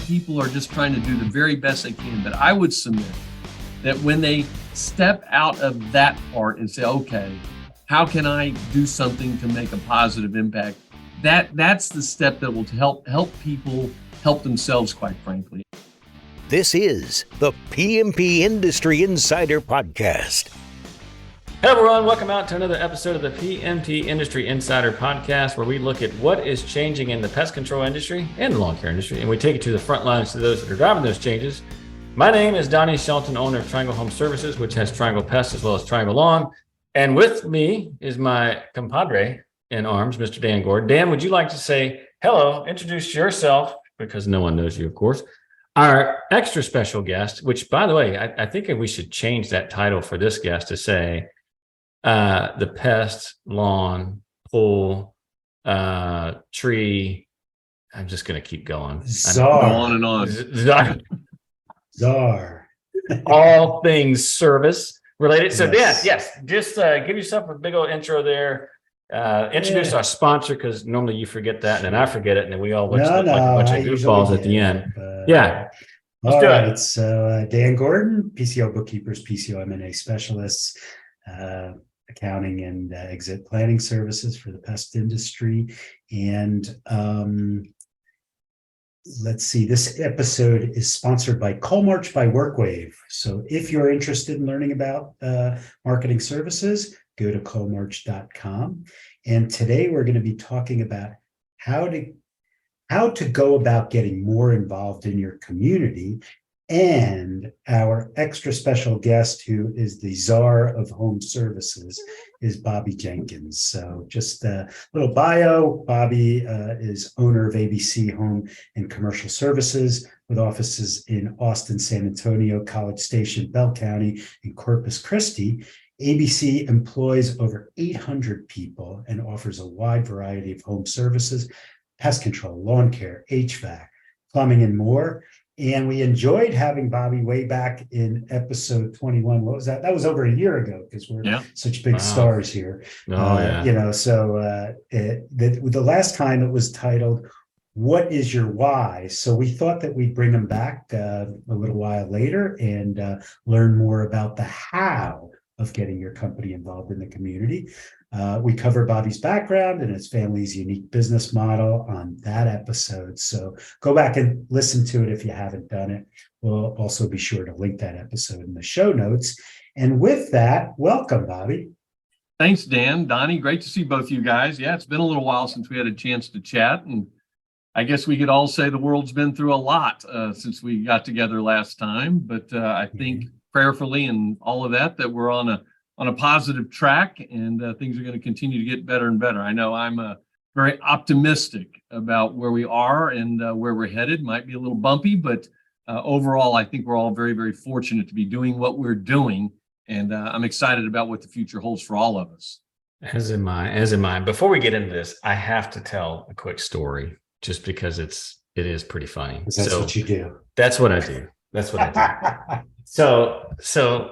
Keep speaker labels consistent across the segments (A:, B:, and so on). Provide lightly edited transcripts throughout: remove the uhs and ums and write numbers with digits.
A: people are just trying to do the very best they can. But I would submit that when they step out of that part and say, okay, how can I do something to make a positive impact? That's the step that will help people help themselves, quite frankly.
B: This is the PMP Industry Insider Podcast.
C: Hey everyone, welcome out to another episode of the PMP Industry Insider Podcast, where we look at what is changing in the pest control industry and the lawn care industry, and we take it to the front lines to those that are driving those changes. My name is Donnie Shelton, owner of Triangle Home Services, which has Triangle Pest as well as Triangle Lawn. And with me is my compadre in arms, Mr. Dan Gordon. Dan, would you like to say hello, introduce yourself, because no one knows you, of course. Our extra special guest, which, by the way, I think we should change that title for this guest to say the pest, lawn, pool, tree. I'm just going to keep going.
D: Czar.
A: Go on and on.
D: Czar.
C: All things service related. So,
D: Yes.
C: Dan, yes, just give yourself a big old intro there. Introduce our sponsor, because normally you forget that, and then I forget it, and then we all look like a bunch of goofballs at the end. Yeah. Let's do it.
D: So Dan Gordon, PCO Bookkeepers, PCO M&A Specialists, accounting and exit planning services for the pest industry. And let's see, this episode is sponsored by Call March by WorkWave. So if you're interested in learning about marketing services, go to callmarch.com. And today we're going to be talking about how to go about getting more involved in your community. And our extra special guest, who is the czar of home services, is Bobby Jenkins. So just a little bio. Bobby is owner of ABC Home and Commercial Services, with offices in Austin, San Antonio, College Station, Bell County, and Corpus Christi. ABC employs over 800 people and offers a wide variety of home services, pest control, lawn care, HVAC, plumbing, and more. And we enjoyed having Bobby way back in episode 21. What was that? That was over a year ago, because we're such big stars here. The last time it was titled, "What is Your Why?" So we thought that we'd bring him back a little while later and learn more about the how of getting your company involved in the community. We cover Bobby's background and his family's unique business model on that episode. So go back and listen to it if you haven't done it. We'll also be sure to link that episode in the show notes. And with that, welcome, Bobby.
A: Thanks, Dan. Donnie, great to see both you guys. Yeah, it's been a little while since we had a chance to chat. And I guess we could all say the world's been through a lot since we got together last time. But I think prayerfully and all of that we're on a positive track, and things are going to continue to get better and better. I know I'm very optimistic about where we are and where we're headed. Might be a little bumpy, but overall, I think we're all very, very fortunate to be doing what we're doing. And I'm excited about what the future holds for all of us.
C: As am I. Before we get into this, I have to tell a quick story, just because it is pretty funny.
D: That's what you do.
C: That's what I do. So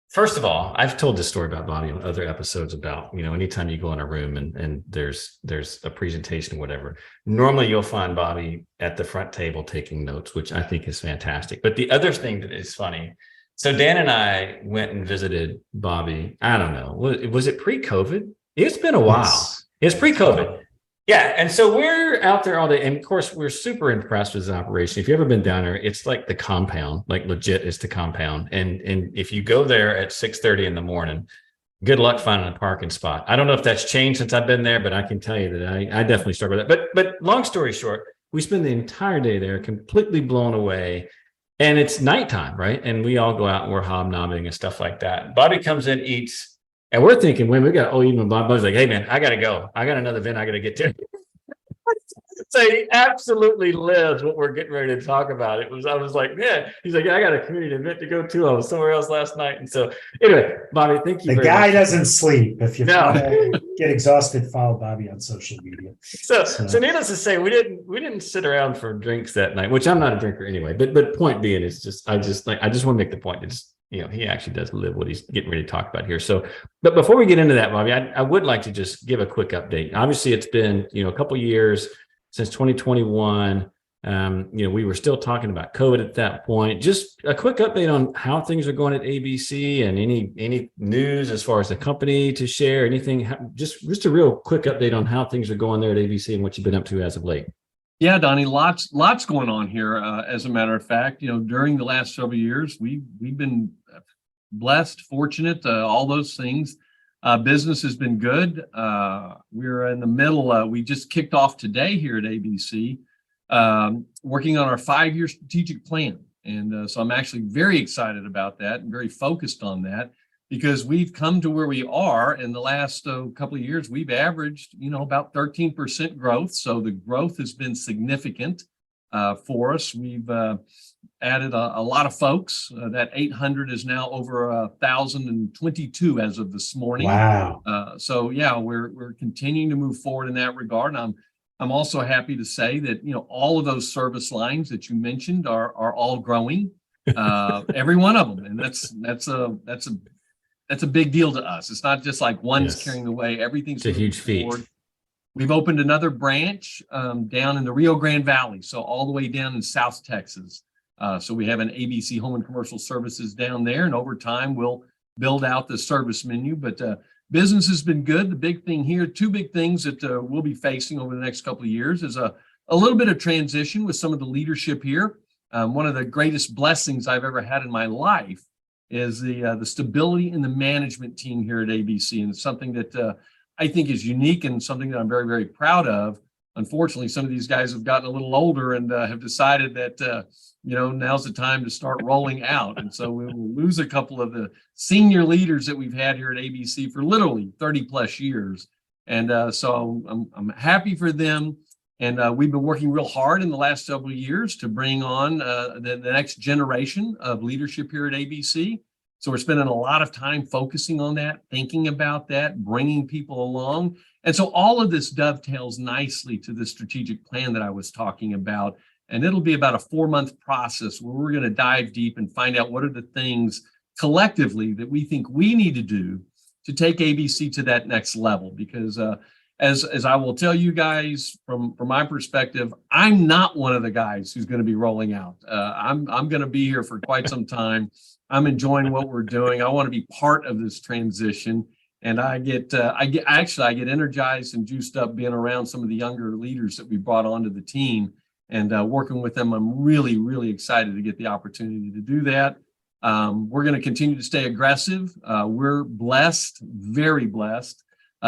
C: first of all, I've told this story about Bobby on other episodes about, anytime you go in a room and there's a presentation or whatever, normally you'll find Bobby at the front table taking notes, which I think is fantastic. But the other thing that is funny, so Dan and I went and visited Bobby. I don't know. Was it pre-COVID? It's been a while.
D: Yes.
C: It's pre-COVID. Yeah. And so we're out there all day. And of course, we're super impressed with his operation. If you've ever been down there, it's like the compound, like legit is the compound. And if you go there at 6:30 in the morning, good luck finding a parking spot. I don't know if that's changed since I've been there, but I can tell you that I definitely struggle with that. But long story short, we spend the entire day there completely blown away. And it's nighttime, right? And we all go out and we're hobnobbing and stuff like that. Bobby comes in, eats. And we're thinking, when we got, even Bob's like, hey man, I got to go. I got another event I got to get to. So he absolutely lives what we're getting ready to talk about. I was like, man, he's like, yeah, I got a community event to go to. I was somewhere else last night. And so anyway, Bobby, thank you.
D: The guy doesn't sleep. If you get exhausted, follow Bobby on social media.
C: So needless to say, we didn't sit around for drinks that night, which I'm not a drinker anyway. But point being is I just want to make the point. It's, he actually does live what he's getting ready to talk about here. So, but before we get into that, Bobby, I would like to just give a quick update. Obviously, it's been, a couple of years since 2021. We were still talking about COVID at that point. Just a quick update on how things are going at ABC and any news as far as the company to share, anything, just a real quick update on how things are going there at ABC and what you've been up to as of late.
A: Yeah, Donnie, lots going on here. As a matter of fact, during the last several years, we've been blessed, fortunate, all those things. Business has been good. We're in the middle. We just kicked off today here at ABC, working on our 5-year strategic plan. And so I'm actually very excited about that and very focused on that, because we've come to where we are in the last couple of years. We've averaged, about 13% growth. So the growth has been significant for us. We've added a lot of folks. That 800 is now over 1,022 as of this morning.
D: Wow.
A: So yeah, we're continuing to move forward in that regard. And I'm also happy to say that, all of those service lines that you mentioned are all growing, every one of them. And that's a big deal to us. It's not just like one's carrying the way. Everything's
C: a huge feat.
A: We've opened another branch down in the Rio Grande Valley, so all the way down in South Texas. So we have an ABC Home and Commercial Services down there, and over time we'll build out the service menu. But business has been good. The big thing here, two big things that we'll be facing over the next couple of years is a little bit of transition with some of the leadership here. One of the greatest blessings I've ever had in my life is the stability in the management team here at ABC. And it's something that I think is unique and something that I'm very, very proud of. Unfortunately, some of these guys have gotten a little older and have decided that, now's the time to start rolling out. And so we will lose a couple of the senior leaders that we've had here at ABC for literally 30 plus years. And so I'm happy for them. And we've been working real hard in the last several years to bring on the next generation of leadership here at ABC. So we're spending a lot of time focusing on that, thinking about that, bringing people along. And so all of this dovetails nicely to the strategic plan that I was talking about. And it'll be about a 4-month process where we're going to dive deep and find out what are the things collectively that we think we need to do to take ABC to that next level. Because as I will tell you guys, from my perspective, I'm not one of the guys who's going to be rolling out. I'm going to be here for quite some time. I'm enjoying what we're doing. I want to be part of this transition, and I get energized and juiced up being around some of the younger leaders that we brought onto the team and working with them. I'm really, really excited to get the opportunity to do that. We're going to continue to stay aggressive. We're blessed, very blessed,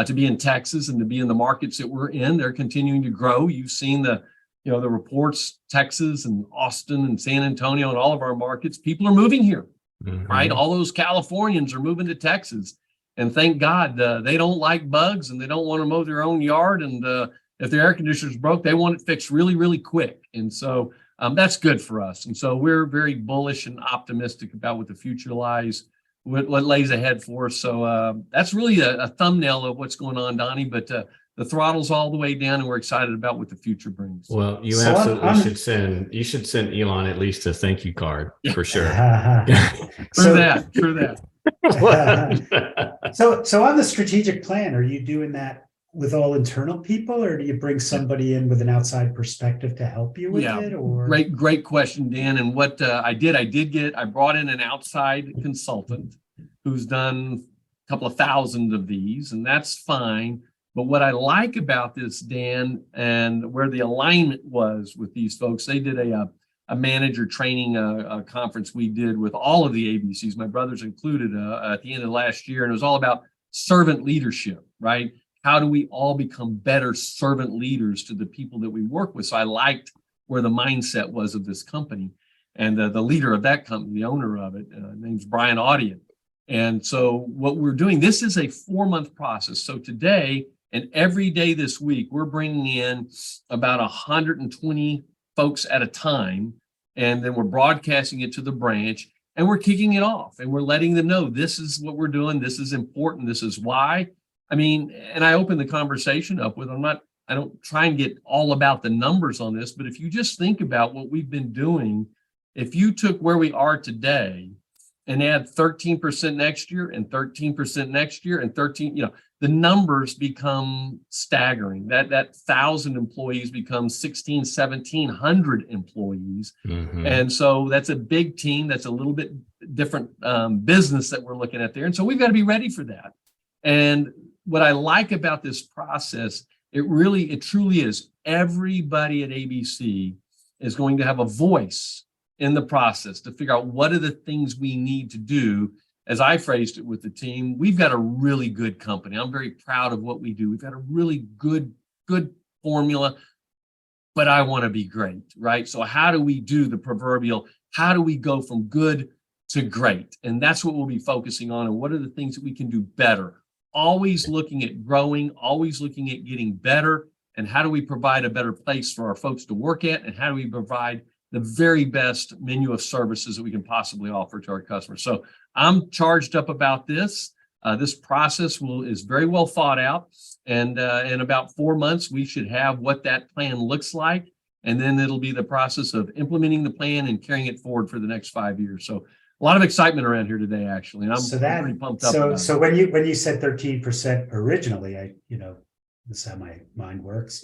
A: to be in Texas and to be in the markets that we're in. They're continuing to grow. You've seen the reports, Texas and Austin and San Antonio and all of our markets. People are moving here, right? All those Californians are moving to Texas. And thank God they don't like bugs and they don't want to mow their own yard. And if their air conditioner's broke, they want it fixed really, really quick. And so that's good for us. And so we're very bullish and optimistic about what the future lies, what lays ahead for us. So that's really a thumbnail of what's going on, Donnie, but the throttle's all the way down and we're excited about what the future brings.
C: Well, you absolutely should send Elon at least a thank you card for sure.
A: True that.
D: So on the strategic plan, are you doing that with all internal people, or do you bring somebody in with an outside perspective to help you with it? Or
A: great question, Dan. And what I brought in an outside consultant who's done a couple of thousand of these, and that's fine. But what I like about this, Dan, and where the alignment was with these folks, they did a manager training conference we did with all of the ABCs, my brothers included, at the end of last year. And it was all about servant leadership, right? How do we all become better servant leaders to the people that we work with? So I liked where the mindset was of this company. And the leader of that company, the owner of it, name's Brian Audion. And so what we're doing, this is a 4-month process. So today and every day this week, we're bringing in about 120 folks at a time. And then we're broadcasting it to the branch and we're kicking it off and we're letting them know this is what we're doing. This is important. This is why. I mean, and I open the conversation up with, I don't try and get all about the numbers on this, but if you just think about what we've been doing, if you took where we are today and add 13% next year and 13% next year and 13, the numbers become staggering. That 1,000 employees becomes 1,700 employees.
C: Mhm.
A: And so that's a big team. That's a little bit different business that we're looking at there. And so we've got to be ready for that. And what I like about this process, it truly is everybody at ABC is going to have a voice in the process to figure out what are the things we need to do. As I phrased it with the team, we've got a really good company. I'm very proud of what we do. We've got a really good formula, but I want to be great, right? So how do we do the proverbial, how do we go from good to great? And that's what we'll be focusing on. And what are the things that we can do better? Always looking at growing, always looking at getting better. And how do we provide a better place for our folks to work at? And how do we provide the very best menu of services that we can possibly offer to our customers? So I'm charged up about this. This process is very well thought out. And in about 4 months, we should have what that plan looks like. And then it'll be the process of implementing the plan and carrying it forward for the next 5 years. So a lot of excitement around here today, actually. And I'm pretty pumped up.
D: So when you said 13% originally, this is how my mind works.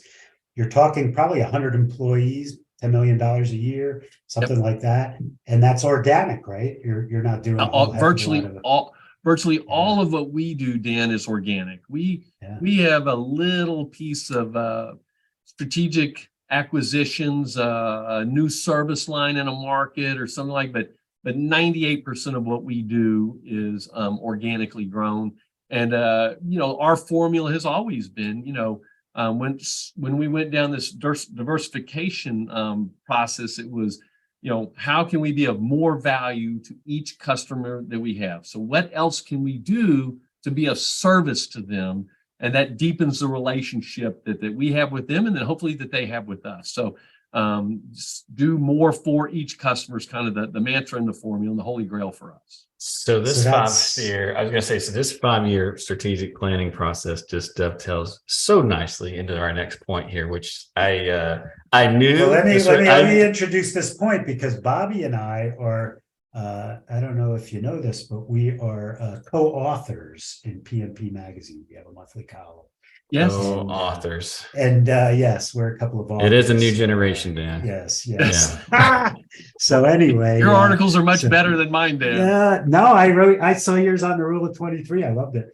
D: You're talking probably 100 employees, $10 million a year, something like that, and that's organic, right? You're not doing
A: virtually all of what we do, Dan, is organic. We have a little piece of strategic acquisitions, a new service line in a market or something like that. But 98% of what we do is organically grown. And, our formula has always been, when we went down this diversification process, it was, how can we be of more value to each customer that we have? So what else can we do to be of service to them? And that deepens the relationship that we have with them, and then hopefully that they have with us. So do more for each customer is kind of the mantra and the formula and the holy grail for us.
C: So this 5-year strategic planning process just dovetails so nicely into our next point here, which I knew.
D: Well, let me introduce this point, because Bobby and I are, I don't know if you know this, but we are co-authors in PMP Magazine. We have a monthly column.
A: Yes.
C: Authors.
D: And yes, we're a couple of authors.
C: It is a new generation, Dan.
D: Yes. Yeah. So anyway.
A: Your articles are much better than mine, Dan.
D: Yeah, no, I saw yours on the Rule of 23. I loved it.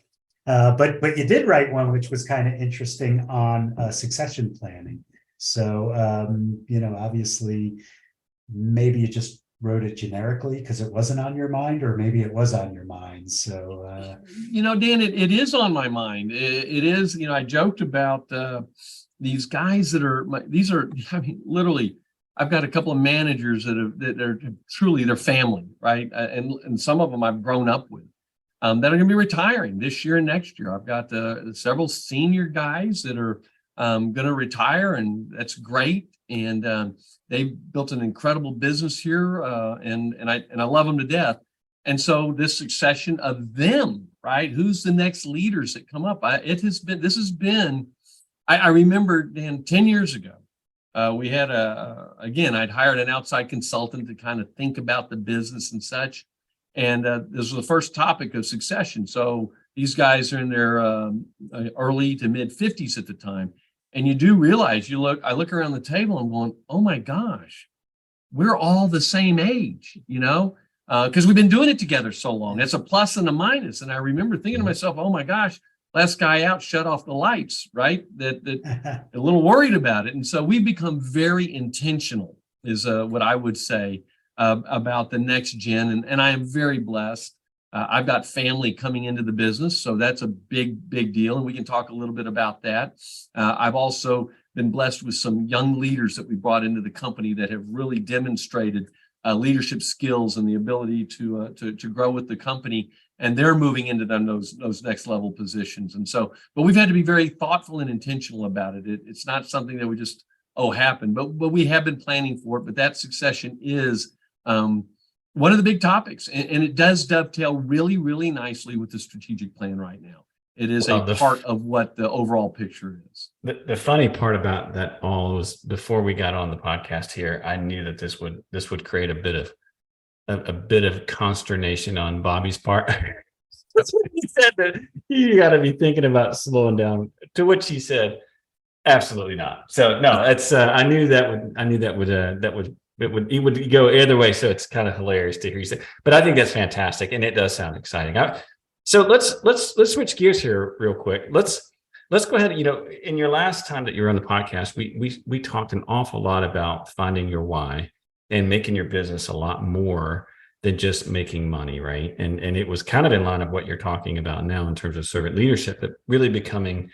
D: But you did write one, which was kind of interesting on succession planning. So, obviously, maybe you just wrote it generically because it wasn't on your mind, or maybe it was on your mind. So,
A: Dan, it is on my mind. It is, I joked about these guys literally, I've got a couple of managers that are truly their family, right? And some of them I've grown up with that are going to be retiring this year and next year. I've got several senior guys that are going to retire, and that's great. And they've built an incredible business here, and I love them to death. And so this succession of them, right? Who's the next leaders that come up? I remember, Dan, 10 years ago, we had I'd hired an outside consultant to kind of think about the business and such. And this was the first topic of succession. So these guys are in their early to mid 50s at the time. And you do realize, I look around the table and going, oh my gosh, we're all the same age, because we've been doing it together so long. It's a plus and a minus. And I remember thinking to myself, oh my gosh, last guy out shut off the lights, right? That a little worried about it. And so we've become very intentional, is what I would say about the next gen. And I am very blessed. I've got family coming into the business, so that's a big deal, and we can talk a little bit about that. I've also been blessed with some young leaders that we brought into the company that have really demonstrated leadership skills and the ability to grow with the company, and they're moving into those next level positions. And so, but we've had to be very thoughtful and intentional about it. It's not something that would just happen, but we have been planning for it. But that succession is one of the big topics, and it does dovetail really, really nicely with the strategic plan right now. It is a part of what the overall picture is.
C: The funny part about that all was, before we got on the podcast here, I knew that this would create a bit of consternation on Bobby's part. That's what he said. That you got to be thinking about slowing down. To which he said, "Absolutely not." So no, it's. I knew that would. It would go either way. So it's kind of hilarious to hear you say. But I think that's fantastic, and it does sound exciting. So let's switch gears here real quick. Let's go ahead. In your last time that you were on the podcast, we talked an awful lot about finding your why and making your business a lot more than just making money, right? And it was kind of in line of what you're talking about now in terms of servant leadership, but really becoming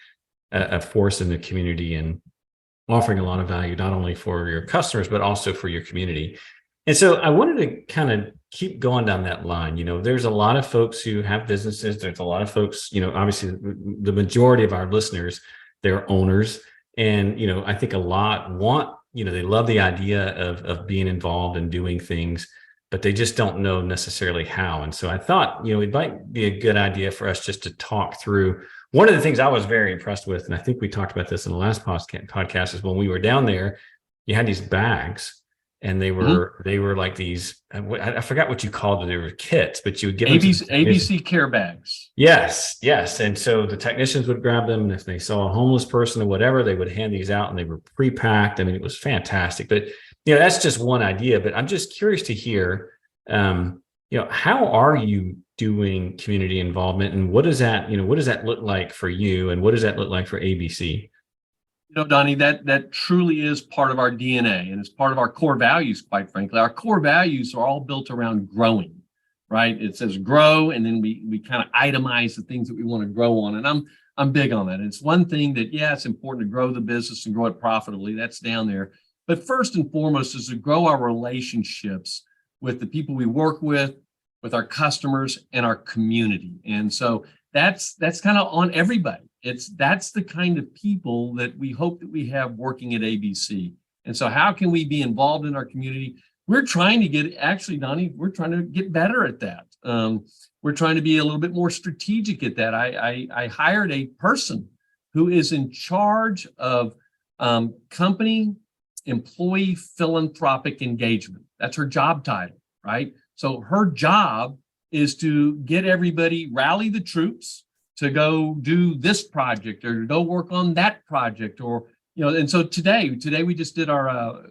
C: a force in the community and offering a lot of value, not only for your customers, but also for your community. And so I wanted to kind of keep going down that line. There's a lot of folks who have businesses. There's a lot of folks, obviously the majority of our listeners, they're owners. And, I think a lot want, they love the idea of being involved and doing things, but they just don't know necessarily how. And so I thought, it might be a good idea for us just to talk through. One of the things I was very impressed with, and I think we talked about this in the last podcast, is when we were down there, you had these bags, and they were like these. I forgot what you called it. They were kits, but you would give
A: ABC care bags.
C: Yes. And so the technicians would grab them, and if they saw a homeless person or whatever, they would hand these out, and they were pre-packed. I mean, it was fantastic. But that's just one idea. But I'm just curious to hear, how are you doing community involvement, and what does that look like for you, and what does that look like for ABC?
A: Donnie, that truly is part of our DNA, and it's part of our core values, quite frankly. Our core values are all built around growing, right? It says grow, and then we kind of itemize the things that we want to grow on. And I'm big on that. It's one thing that, it's important to grow the business and grow it profitably. That's down there. But first and foremost is to grow our relationships with the people we work with our customers, and our community. And so that's kind of on everybody. That's the kind of people that we hope that we have working at ABC. And so how can we be involved in our community? We're trying to Donnie, we're trying to get better at that. We're trying to be a little bit more strategic at that. I hired a person who is in charge of company employee philanthropic engagement. That's her job title, right? So her job is to get everybody, rally the troops to go do this project or to go work on that project, or and so today we just did our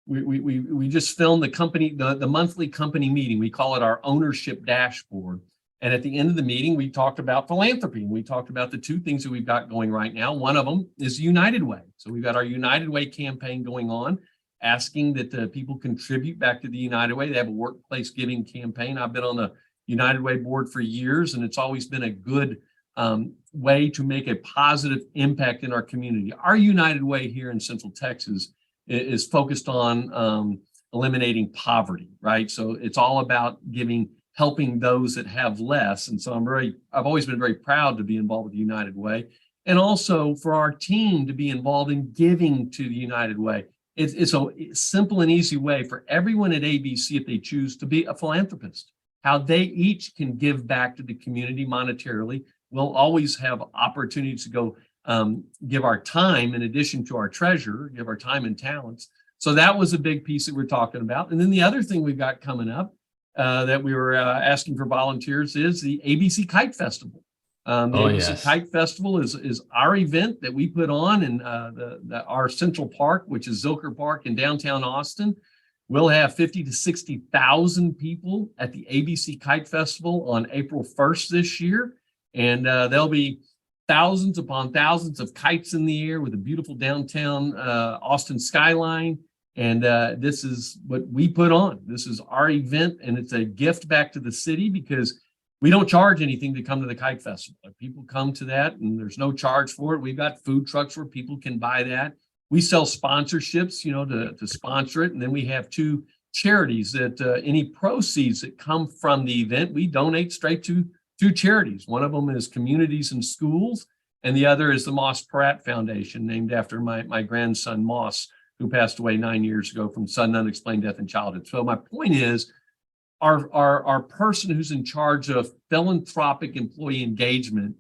A: we just filmed the monthly company meeting. We call it our ownership dashboard. And at the end of the meeting, we talked about philanthropy. We talked about the two things that we've got going right now. One of them is United Way. So we've got our United Way campaign going on, asking that people contribute back to the United Way. They have a workplace giving campaign. I've been on the United Way board for years, and it's always been a good way to make a positive impact in our community. Our United Way here in Central Texas is focused on eliminating poverty, right? So it's all about helping those that have less. And so I've always been very proud to be involved with the United Way, and also for our team to be involved in giving to the United Way. It's a simple and easy way for everyone at ABC, if they choose, to be a philanthropist, how they each can give back to the community monetarily. We'll always have opportunities to go give our time in addition to our treasure, give our time and talents. So that was a big piece that we're talking about. And then the other thing we've got coming up that we were asking for volunteers is the ABC Kite Festival. ABC Kite Festival is our event that we put on in our Central Park, which is Zilker Park in downtown Austin. We'll have 50 to 60,000 people at the ABC Kite Festival on April 1st this year. And there'll be thousands upon thousands of kites in the air with a beautiful downtown Austin skyline. And this is what we put on. This is our event, and it's a gift back to the city because we don't charge anything to come to the Kite Festival. People come to that, and there's no charge for it. We've got food trucks where people can buy that. We sell sponsorships, to sponsor it. And then we have two charities that any proceeds that come from the event, we donate straight to two charities. One of them is Communities and Schools, and the other is the Moss Pratt Foundation, named after my grandson, Moss, who passed away 9 years ago from sudden unexplained death in childhood. So my point is, our person who's in charge of philanthropic employee engagement,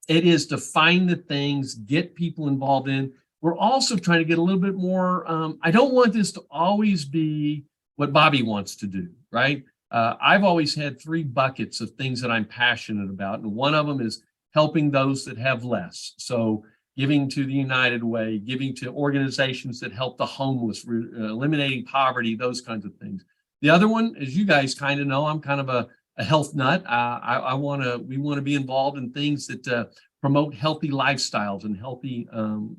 A: it is to find the things, get people involved in. We're also trying to get a little bit more, I don't want this to always be what Bobby wants to do, right? I've always had three buckets of things that I'm passionate about. And one of them is helping those that have less. So giving to the United Way, giving to organizations that help the homeless, eliminating poverty, those kinds of things. The other one, as you guys kind of know, I'm kind of a health nut. We want to be involved in things that promote healthy lifestyles and healthy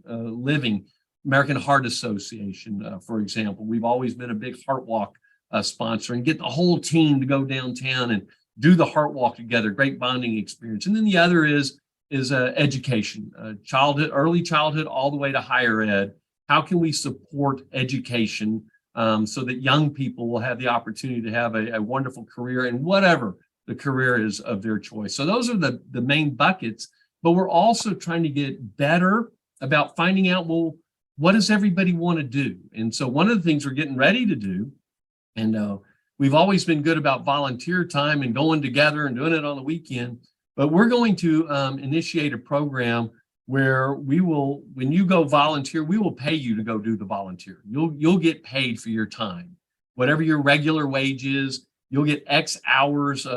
A: living. American Heart Association, for example, we've always been a big heart walk sponsor, and get the whole team to go downtown and do the heart walk together. Great bonding experience. And then the other is education, early childhood, all the way to higher ed. How can we support education so that young people will have the opportunity to have a wonderful career in whatever the career is of their choice? So those are the main buckets, but we're also trying to get better about finding out, well, what does everybody want to do? And so one of the things we're getting ready to do, and we've always been good about volunteer time and going together and doing it on the weekend, but we're going to initiate a program where we will, when you go volunteer, we will pay you to go do the volunteer. You'll get paid for your time. Whatever your regular wage is, you'll get X hours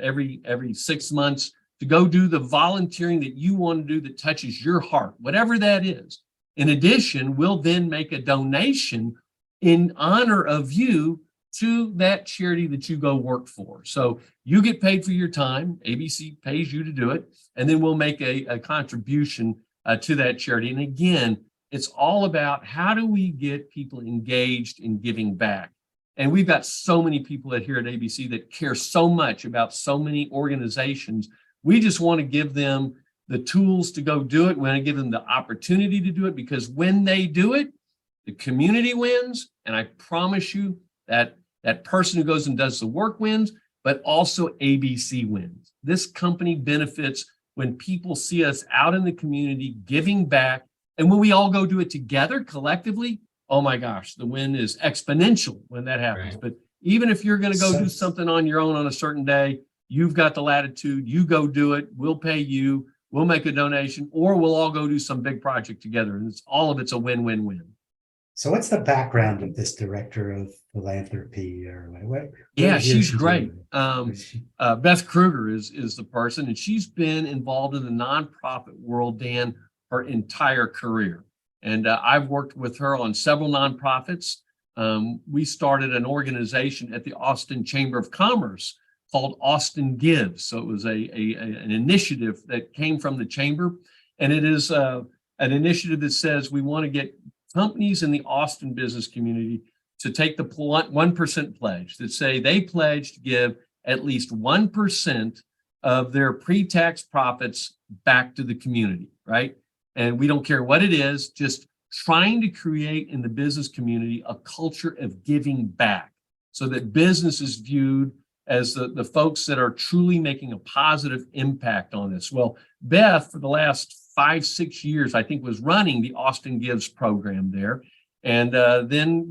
A: every 6 months to go do the volunteering that you want to do that touches your heart, whatever that is. In addition, we'll then make a donation in honor of you to that charity that you go work for. So you get paid for your time, ABC pays you to do it, and then we'll make a contribution to that charity. And again, it's all about how do we get people engaged in giving back? And we've got so many people here at ABC that care so much about so many organizations. We just want to give them the tools to go do it. We want to give them the opportunity to do it, because when they do it, the community wins. And I promise you that that person who goes and does the work wins, but also ABC wins. This company benefits when people see us out in the community giving back. And when we all go do it together collectively, oh my gosh, the win is exponential when that happens. Right. But even if you're going to go do something on your own on a certain day, you've got the latitude, you go do it, we'll pay you, we'll make a donation, or we'll all go do some big project together. And all of it's a win-win-win.
D: So what's the background of this director of philanthropy, or what?
A: Yeah, she's great. Beth Kruger is the person, and she's been involved in the nonprofit world, Dan, her entire career. And I've worked with her on several nonprofits. We started an organization at the Austin Chamber of Commerce called Austin Gives. So it was an initiative that came from the chamber, and it is an initiative that says we want to get companies in the Austin business community to take the 1% pledge, that say they pledge to give at least 1% of their pre-tax profits back to the community, right? And we don't care what it is, just trying to create in the business community a culture of giving back so that business is viewed as the folks that are truly making a positive impact on this. Well, Beth, for the last 5-6 years, I think, was running the Austin Gives program there. And then,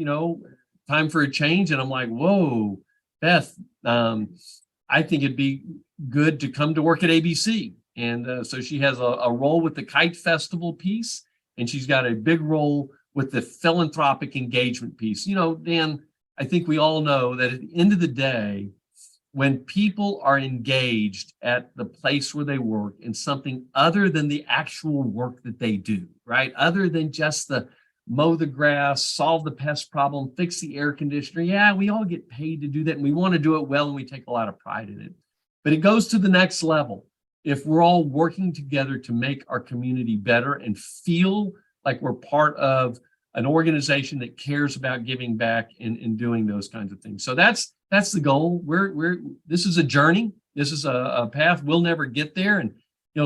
A: time for a change. And I'm like, whoa, Beth, I think it'd be good to come to work at ABC. And so she has a role with the Kite Festival piece, and she's got a big role with the philanthropic engagement piece. Dan, I think we all know that at the end of the day, when people are engaged at the place where they work in something other than the actual work that they do, right? Other than just the mow the grass, solve the pest problem, fix the air conditioner. Yeah, we all get paid to do that, and we want to do it well, and we take a lot of pride in it. But it goes to the next level. If we're all working together to make our community better and feel like we're part of an organization that cares about giving back and doing those kinds of things. So that's the goal. This is a journey. This is a path. We'll never get there. And,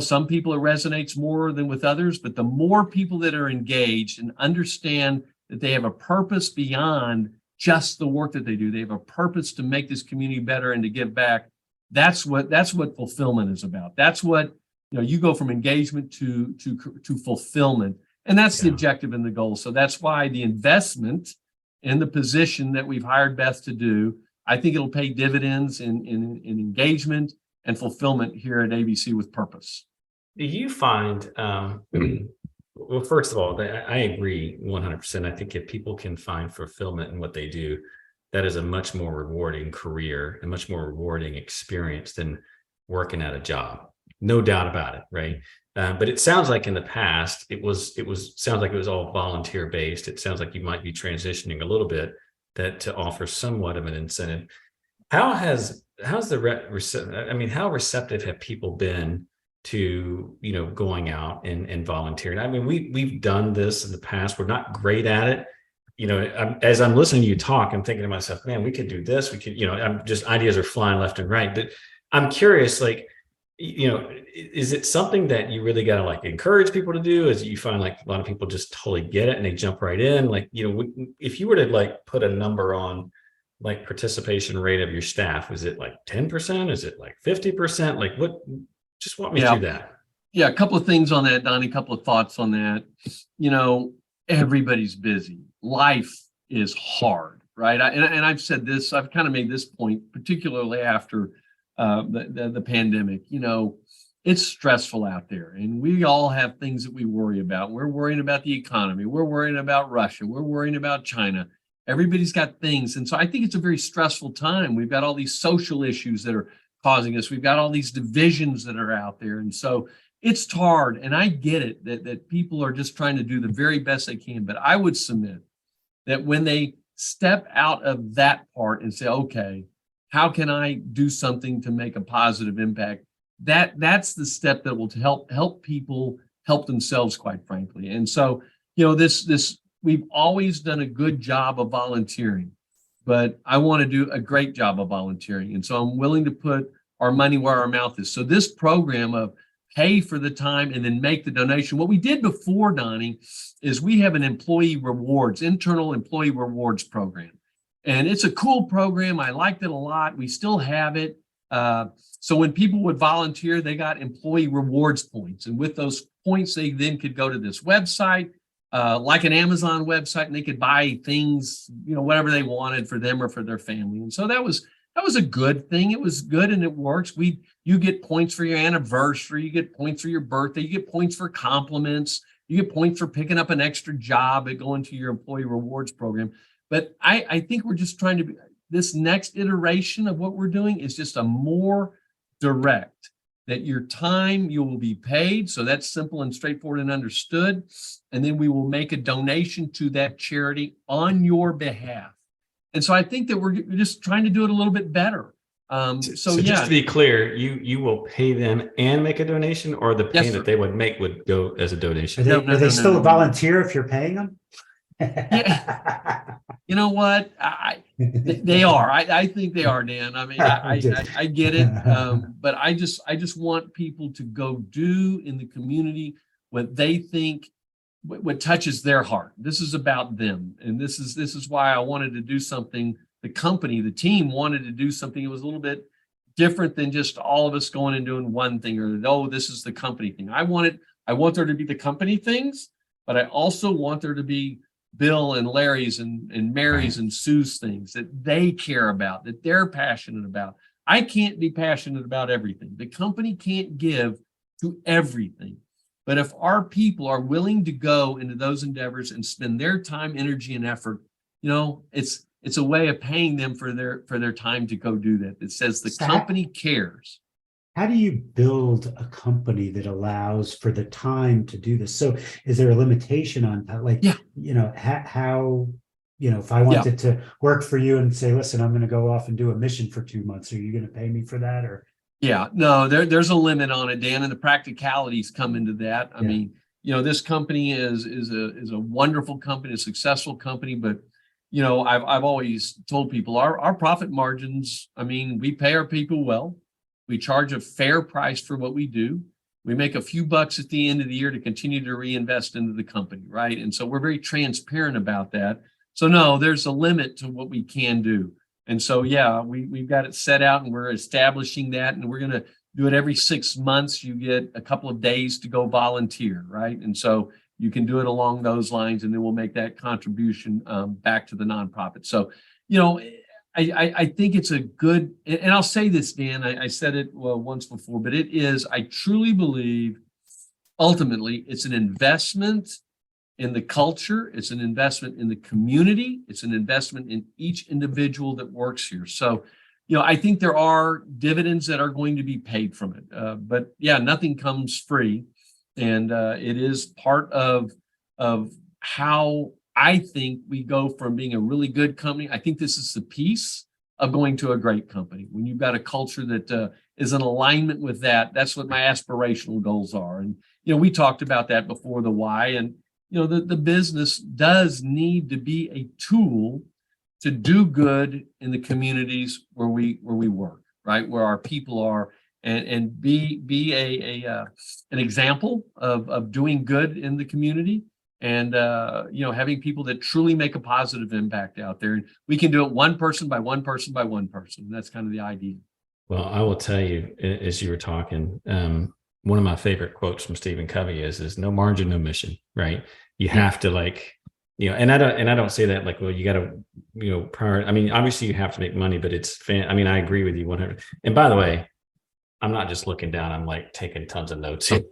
A: some people it resonates more than with others, but the more people that are engaged and understand that they have a purpose beyond just the work that they do, they have a purpose to make this community better and to give back. That's what fulfillment is about. That's what, you go from engagement to fulfillment. And that's the objective and the goal. So that's why the investment in the position that we've hired Beth to do, I think it'll pay dividends in engagement and fulfillment here at ABC with purpose.
C: Do you find, well, first of all, I agree 100%. I think if people can find fulfillment in what they do, that is a much more rewarding career, a much more rewarding experience than working at a job. No doubt about it, right? But it sounds like in the past, sounds like it was all volunteer based. It sounds like you might be transitioning a little bit that to offer somewhat of an incentive. How's how receptive have people been to, going out and volunteering? I mean, we've done this in the past. We're not great at it. As I'm listening to you talk, I'm thinking to myself, man, we could do this. We could, I'm just, ideas are flying left and right. But I'm curious, like, is it something that you really got to like encourage people to do? Is you find like a lot of people just totally get it and they jump right in? Like, if you were to like put a number on like participation rate of your staff, is it like 10%? Is it like 50%? Like what, just walk me through that.
A: Yeah. A couple of things on that, Donnie, a couple of thoughts on that. Everybody's busy. Life is hard, right? And I've said this, I've kind of made this point, particularly after the pandemic. It's stressful out there, and we all have things that we worry about. We're worrying about the economy. We're worrying about Russia. We're worrying about China. Everybody's got things. And so I think it's a very stressful time. We've got all these social issues that are causing us. We've got all these divisions that are out there. And so it's hard. And I get it that people are just trying to do the very best they can. But I would submit that when they step out of that part and say, okay, how can I do something to make a positive impact? That's the step that will help people help themselves, quite frankly. And so, we've always done a good job of volunteering, but I want to do a great job of volunteering. And so I'm willing to put our money where our mouth is. So this program of pay for the time and then make the donation. What we did before, Donnie, is we have an internal employee rewards program. And it's a cool program. I liked it a lot. We still have it. So when people would volunteer, they got employee rewards points. And with those points, they then could go to this website, like an Amazon website, and they could buy things, whatever they wanted for them or for their family. And so that was a good thing. It was good and it works. You get points for your anniversary, you get points for your birthday, you get points for compliments, you get points for picking up an extra job at going to your employee rewards program. But I think we're just trying to this next iteration of what we're doing is just a more direct, that your time you will be paid. So that's simple and straightforward and understood. And then we will make a donation to that charity on your behalf. And so I think that we're just trying to do it a little bit better. So yeah.
C: Just to be clear, you will pay them and make a donation, or the pay that they would make would go as a donation?
D: Are they still a volunteer if you're paying them?
A: Yeah. You know what? They are. I think they are, Dan. I mean, I get it. But I just want people to go do in the community what they think, what touches their heart. This is about them. And this is why I wanted to do something. The team wanted to do something that was a little bit different than just all of us going and doing one thing, or, this is the company thing. I want there to be the company things, but I also want there to be Bill and Larry's and Mary's and Sue's things that they care about, that they're passionate about. I can't be passionate about everything. The company can't give to everything. But if our people are willing to go into those endeavors and spend their time, energy, and effort, it's a way of paying them for their time to go do that. It says the company cares.
D: How do you build a company that allows for the time to do this? So is there a limitation on that? Like, how, if I wanted to work for you and say, listen, I'm going to go off and do a mission for 2 months, are you going to pay me for that? Or
A: yeah, no, there's a limit on it, Dan, and the practicalities come into that. I mean, this company is a wonderful company, a successful company, but I've always told people our profit margins, I mean, we pay our people well. We charge a fair price for what we do. We make a few bucks at the end of the year to continue to reinvest into the company, right? And so we're very transparent about that. So no, there's a limit to what we can do. And so, we've got it set out and we're establishing that, and we're going to do it every 6 months. You get a couple of days to go volunteer, right? And so you can do it along those lines, and then we'll make that contribution back to the nonprofit. So, I think it's a good, and I'll say this, Dan, I said it once before, but I truly believe ultimately it's an investment in the culture. It's an investment in the community. It's an investment in each individual that works here. So, I think there are dividends that are going to be paid from it. But yeah, nothing comes free. And it is part of how I think we go from being a really good company. I think this is the piece of going to a great company. When you've got a culture that is in alignment with that, that's what my aspirational goals are. And, we talked about that before, the why. And, the business does need to be a tool to do good in the communities where we work, right? Where our people are, and be an example of doing good in the community. And, having people that truly make a positive impact out there. And we can do it one person by one person by one person. That's kind of the idea.
C: Well, I will tell you, as you were talking, one of my favorite quotes from Stephen Covey is no margin, no mission, right? You have to and I don't say that like, well, you got to, prior. I mean, obviously you have to make money, but I agree with you 100. And by the way, I'm not just looking down, I'm like taking tons of notes here.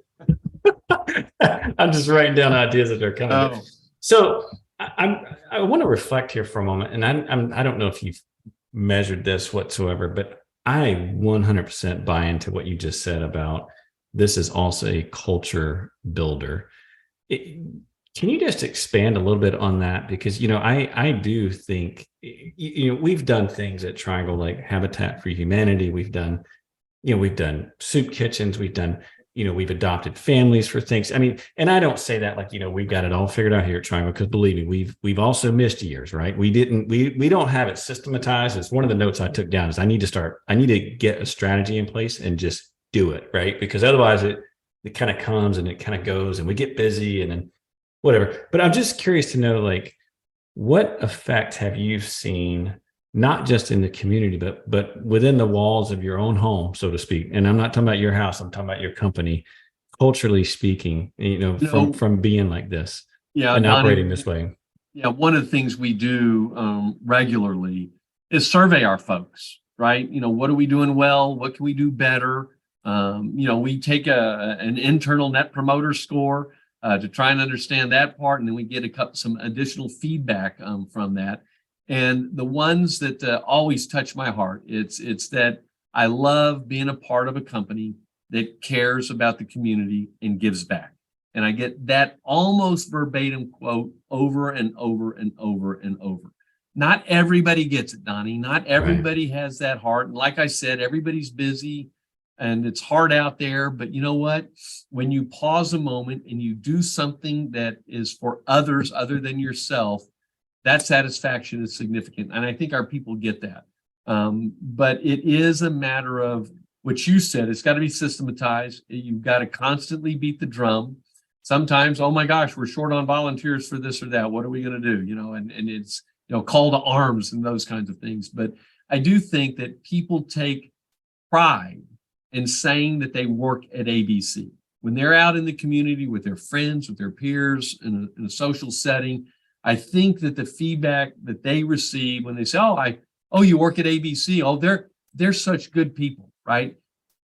C: I'm just writing down ideas that are coming.
A: Oh.
C: So I want to reflect here for a moment, and I don't know if you've measured this whatsoever, but I 100% buy into what you just said about this is also a culture builder. Can you just expand a little bit on that? Because, I do think, we've done things at Triangle like Habitat for Humanity. We've done soup kitchens. We've done, we've adopted families for things. I mean, and I don't say that like, we've got it all figured out here at Triangle, because believe me, we've also missed years, right? We don't have it systematized. It's one of the notes I took down is I need to get a strategy in place and just do it, right? Because otherwise it kind of comes and it kind of goes and we get busy and then whatever. But I'm just curious to know, like, what effect have you seen, not just in the community, but within the walls of your own home, so to speak? And I'm not talking about your house, I'm talking about your company, culturally speaking, from being like this and
A: Donnie,
C: operating this way.
A: Yeah, one of the things we do regularly is survey our folks, right? What are we doing well? What can we do better? We take an internal net promoter score to try and understand that part, and then we get some additional feedback from that. And the ones that always touch my heart, it's that I love being a part of a company that cares about the community and gives back. And I get that almost verbatim quote over and over and over and over. Not everybody gets it, Donnie. Not everybody has that heart. And like I said, everybody's busy and it's hard out there. But you know what? When you pause a moment and you do something that is for others other than yourself, that satisfaction is significant. And I think our people get that. But it is a matter of what you said. It's got to be systematized. You've got to constantly beat the drum. Sometimes, oh my gosh, we're short on volunteers for this or that. What are we going to do? And it's, call to arms and those kinds of things. But I do think that people take pride in saying that they work at ABC. When they're out in the community with their friends, with their peers, in a social setting, I think that the feedback that they receive when they say, oh, you work at ABC. Oh, they're such good people, right?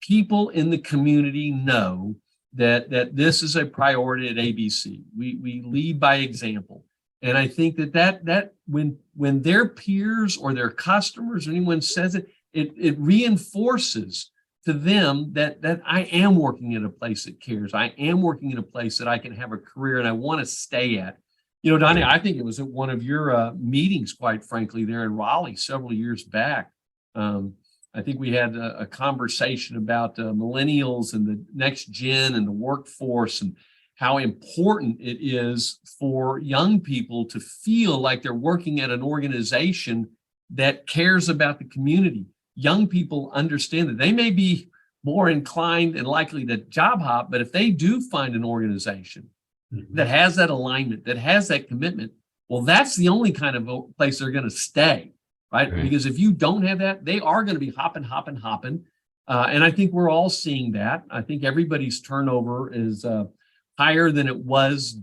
A: People in the community know that this is a priority at ABC. We lead by example. And I think that when their peers or their customers or anyone says it reinforces to them that I am working at a place that cares. I am working in a place that I can have a career and I want to stay at. Donnie, I think it was at one of your meetings, quite frankly, there in Raleigh several years back. I think we had a conversation about millennials and the next gen and the workforce and how important it is for young people to feel like they're working at an organization that cares about the community. Young people understand that they may be more inclined and likely to job hop, but if they do find an organization that has that alignment, that has that commitment, well, that's the only kind of place they're going to stay, right? Because if you don't have that, they are going to be hopping. And I think we're all seeing that. I think everybody's turnover is higher than it was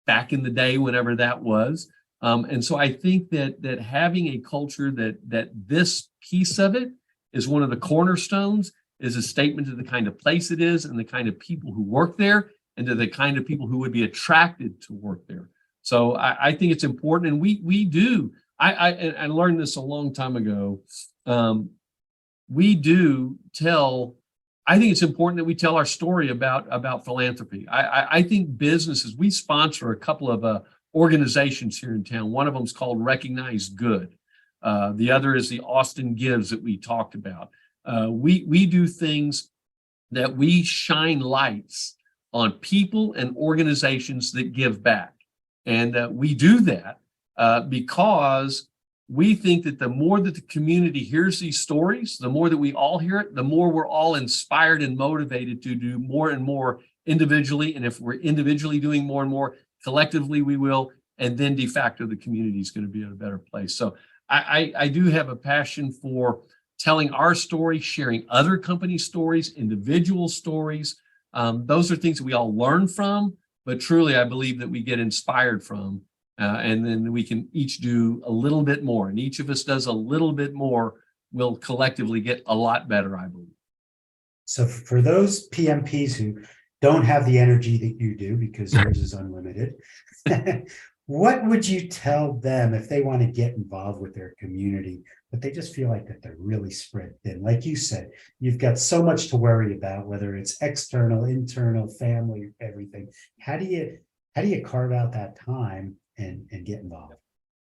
A: back in the day, whenever that was. And so I think that having a culture that this piece of it is one of the cornerstones, is a statement to the kind of place it is and the kind of people who work there and to the kind of people who would be attracted to work there. So I think it's important, and we do. I learned this a long time ago. We do tell. I think it's important that we tell our story about philanthropy. I think businesses. We sponsor a couple of organizations here in town. One of them is called Recognize Good. The other is the Austin Gives that we talked about. We do things that we shine lights on people and organizations that give back. And we do that because we think that the more that the community hears these stories, the more that we all hear it, the more we're all inspired and motivated to do more and more individually. And if we're individually doing more and more, collectively we will. And then de facto, the community is going to be in a better place. So I do have a passion for telling our story, sharing other company stories, individual stories. Those are things that we all learn from, but truly I believe that we get inspired from, and then we can each do a little bit more. And each of us does a little bit more, we'll collectively get a lot better, I believe.
D: So for those PMPs who don't have the energy that you do, because yours is unlimited, what would you tell them if they want to get involved with their community, but they just feel like that they're really spread thin? Like you said, you've got so much to worry about, whether it's external, internal, family, everything. How do you carve out that time and get involved?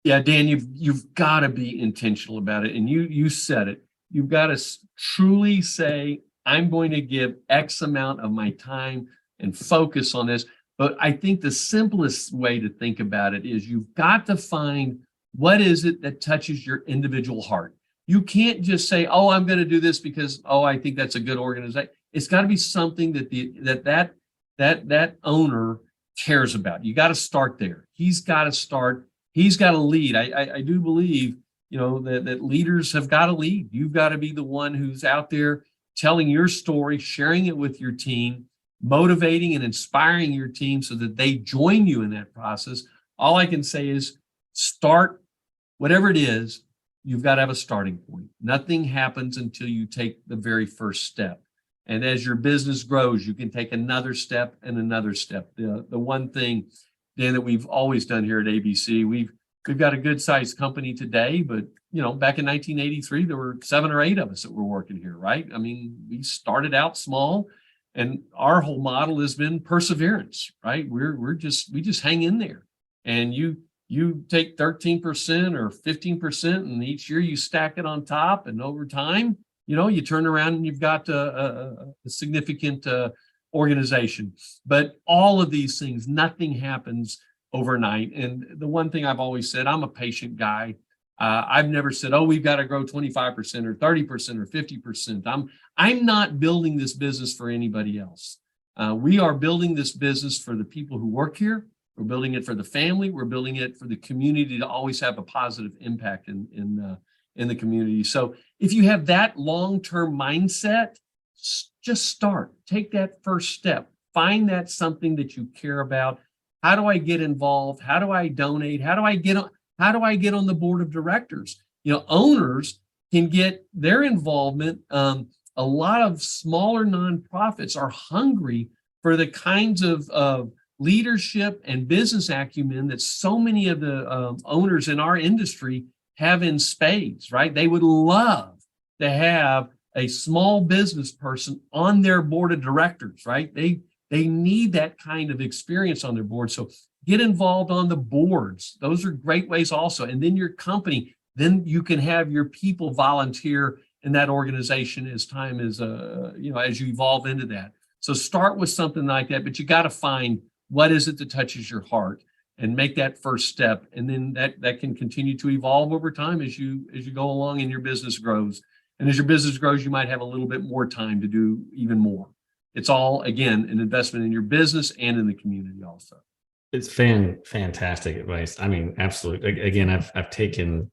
A: Yeah, Dan, you've got to be intentional about it. And you said it. You've got to truly say, I'm going to give X amount of my time and focus on this. But I think the simplest way to think about it is you've got to find what is it that touches your individual heart. You can't just say, oh, I'm going to do this because, oh, I think that's a good organization. It's got to be something that that owner cares about. You got to start there. He's got to start. He's got to lead. I do believe, that leaders have got to lead. You've got to be the one who's out there telling your story, sharing it with your team, motivating and inspiring your team so that they join you in that process. All I can say is start, whatever it is, you've got to have a starting point. Nothing happens until you take the very first step. And as your business grows, you can take another step and another step. The one thing, Dan, that we've always done here at ABC, we've got a good sized company today, but back in 1983, there were 7 or 8 of us that were working here, right? I mean, we started out small. And our whole model has been perseverance, right? We just hang in there, and you take 13% or 15%, and each year you stack it on top, and over time, you turn around and you've got a significant organization. But all of these things, nothing happens overnight. And the one thing I've always said, I'm a patient guy. I've never said, oh, we've got to grow 25% or 30% or 50%. I'm not building this business for anybody else. We are building this business for the people who work here. We're building it for the family. We're building it for the community to always have a positive impact in the community. So if you have that long-term mindset, just start. Take that first step. Find that something that you care about. How do I get involved? How do I donate? How do I get on the board of directors? Owners can get their involvement. A lot of smaller nonprofits are hungry for the kinds of leadership and business acumen that so many of the owners in our industry have in spades, right? They would love to have a small business person on their board of directors, right? They need that kind of experience on their board. So get involved on the boards. Those are great ways also. And then your company, then you can have your people volunteer in that organization as time is, as you evolve into that. So start with something like that, but you got to find what is it that touches your heart and make that first step. And then that can continue to evolve over time as you go along and your business grows. And as your business grows, you might have a little bit more time to do even more. It's all, again, an investment in your business and in the community also.
C: It's fantastic advice. I mean, absolutely. Again, I've taken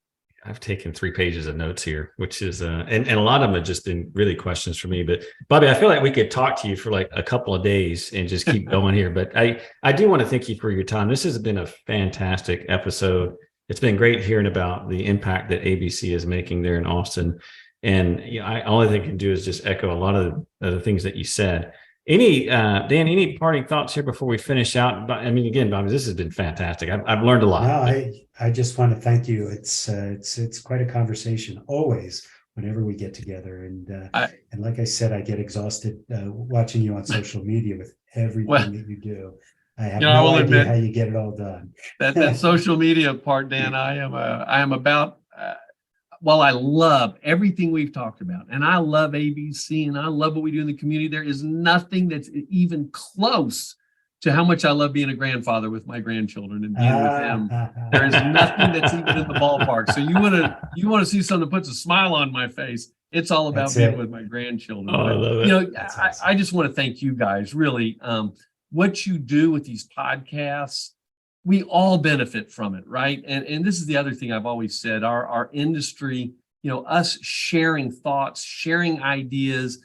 C: 3 pages of notes here, which is and a lot of them have just been really questions for me. But Bobby, I feel like we could talk to you for like a couple of days and just keep going here. But I do want to thank you for your time. This has been a fantastic episode. It's been great hearing about the impact that ABC is making there in Austin. And all I think I can do is just echo a lot of the things that you said. Dan, any parting thoughts here before we finish out? I mean, again, Bobby, this has been fantastic. I've learned a lot.
D: No, I just want to thank you. It's quite a conversation always whenever we get together. And like I said, I get exhausted watching you on social media with everything that you do. I have no idea how you get it all done.
A: That social media part, Dan, I am about. Well, I love everything we've talked about, and I love ABC, and I love what we do in the community. There is nothing that's even close to how much I love being a grandfather with my grandchildren and being with them. There is nothing that's even in the ballpark. So you want to see something that puts a smile on my face. It's all about being with my grandchildren.
C: Oh, I love it.
A: Awesome. I just want to thank you guys, really. What you do with these podcasts, we all benefit from it, right? And this is the other thing I've always said, our industry, us sharing thoughts, sharing ideas,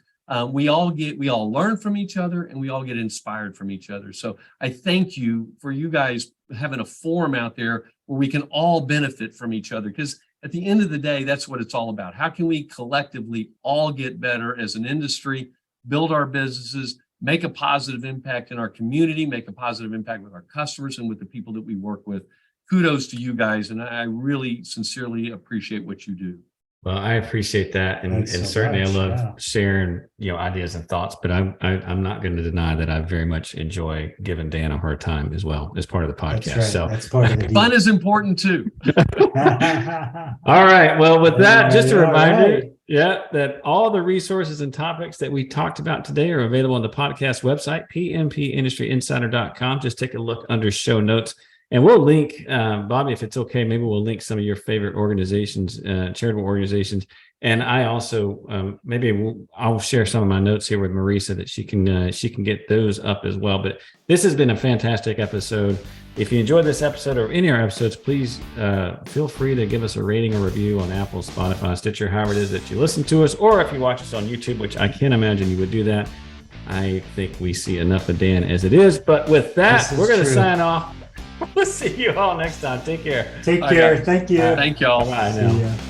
A: we all learn from each other, and we all get inspired from each other. So I thank you for you guys having a forum out there where we can all benefit from each other, because at the end of the day, that's what it's all about. How can we collectively all get better as an industry, build our businesses, make a positive impact in our community, make a positive impact with our customers and with the people that we work with. Kudos to you guys. And I really sincerely appreciate what you do.
C: Well, I appreciate that. And certainly I love sharing, ideas and thoughts, but I'm not going to deny that I very much enjoy giving Dan a hard time as well as part of the podcast. That's right. So
D: that's part of the
A: fun is important too.
C: All right. Well, with that, just a reminder, that all the resources and topics that we talked about today are available on the podcast website, pmpindustryinsider.com. Just take a look under show notes. And we'll link, Bobby, if it's okay, maybe we'll link some of your favorite organizations, charitable organizations. And I also, I'll share some of my notes here with Marisa that she can get those up as well. But this has been a fantastic episode. If you enjoyed this episode or any of our episodes, please feel free to give us a rating or review on Apple, Spotify, Stitcher, however it is that you listen to us, or if you watch us on YouTube, which I can't imagine you would do that. I think we see enough of Dan as it is. But with that, we're going to sign off. We'll see you all next time. Take care.
D: Take care. Thank you.
A: Thank y'all.
C: Bye now.